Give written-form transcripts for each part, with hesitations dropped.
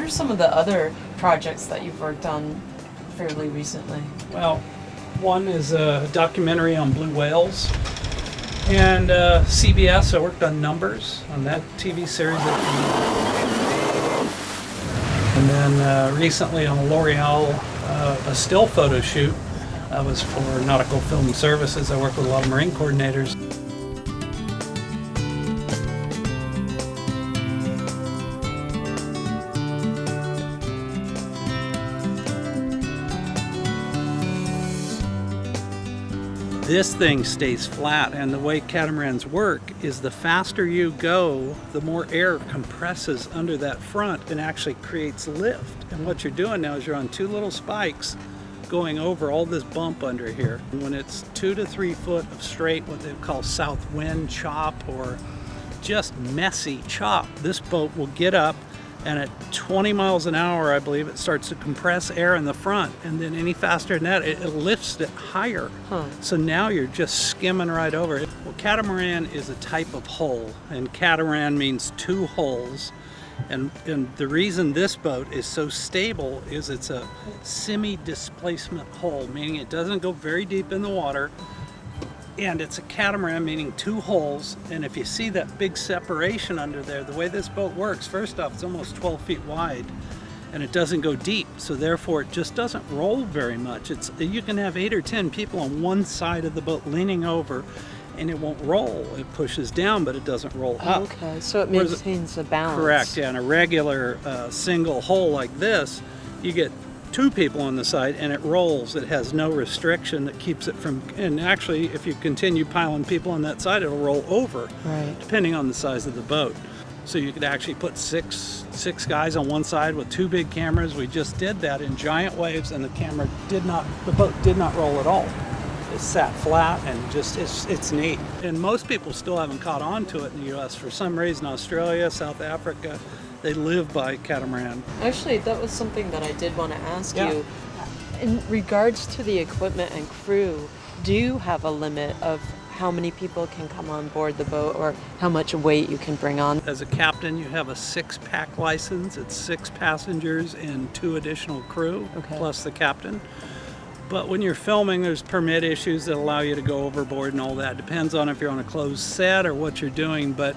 are some of the other projects that you've worked on fairly recently? Well, one is a documentary on blue whales. And CBS, I worked on Numbers, on that TV series. And then recently on L'Oreal, a still photo shoot. That was for Nautical Film Services. I work with a lot of Marine coordinators. This thing stays flat, and the way catamarans work is the faster you go, the more air compresses under that front and actually creates lift. And what you're doing now is you're on two little spikes going over all this bump under here. When it's 2 to 3 foot of straight, what they call south wind chop or just messy chop, this boat will get up, and at 20 miles an hour, I believe, it starts to compress air in the front, and then any faster than that, it lifts it higher. So now you're just skimming right over it. Well, catamaran is a type of hull, and catamaran means two hulls. And the reason this boat is so stable is it's a semi-displacement hull, meaning it doesn't go very deep in the water. And it's a catamaran, meaning two hulls. And if you see that big separation under there, the way this boat works, first off, it's almost 12 feet wide and it doesn't go deep. So therefore it just doesn't roll very much. You can have 8 or 10 people on one side of the boat leaning over and it won't roll. It pushes down, but it doesn't roll up. Okay, so it maintains the balance. Correct, yeah. In a regular single hull like this, you get 2 people on the side and it rolls. It has no restriction that keeps it from, and actually if you continue piling people on that side, it'll roll over, right, depending on the size of the boat. So you could actually put six guys on one side with 2 big cameras. We just did that in giant waves, and the boat did not roll at all. It sat flat, and just it's neat. And most people still haven't caught on to it in the US. For some reason, Australia, South Africa, they live by catamaran. Actually, that was something that I did want to ask you. In regards to the equipment and crew, do you have a limit of how many people can come on board the boat or how much weight you can bring on? As a captain, you have a 6-pack license. It's 6 passengers and 2 additional crew, plus the captain. But when you're filming, there's permit issues that allow you to go overboard and all that. Depends on if you're on a closed set or what you're doing. But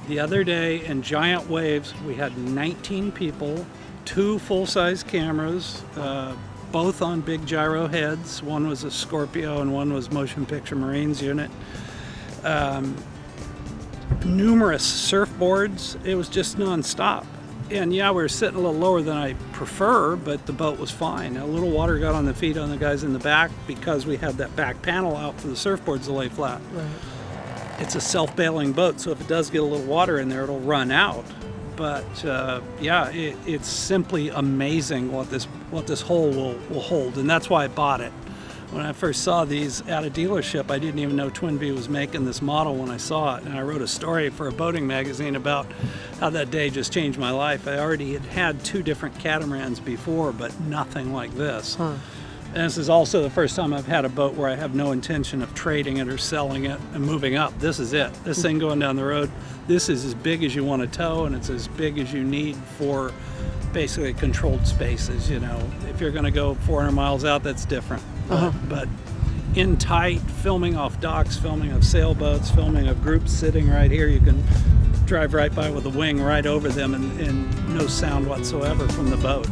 the other day in giant waves, we had 19 people, 2 full-size cameras, both on big gyro heads. One was a Scorpio and one was Motion Picture Marines unit. Numerous surfboards. It was just nonstop. And yeah, we were sitting a little lower than I prefer, but the boat was fine. A little water got on the feet on the guys in the back because we had that back panel out for the surfboards to lay flat. Right. It's a self-bailing boat, so if it does get a little water in there, it'll run out. But yeah, it's simply amazing what this hull will hold, and that's why I bought it. When I first saw these at a dealership, I didn't even know Twin Vee was making this model when I saw it, and I wrote a story for a boating magazine about how that day just changed my life. I already had 2 different catamarans before, but nothing like this. And this is also the first time I've had a boat where I have no intention of trading it or selling it and moving up. This is it. This thing going down the road, this is as big as you want to tow, and it's as big as you need for basically controlled spaces. You know, if you're going to go 400 miles out, that's different. But in tight, filming off docks, filming of sailboats, filming of groups sitting right here, you can drive right by with a wing right over them and no sound whatsoever from the boat.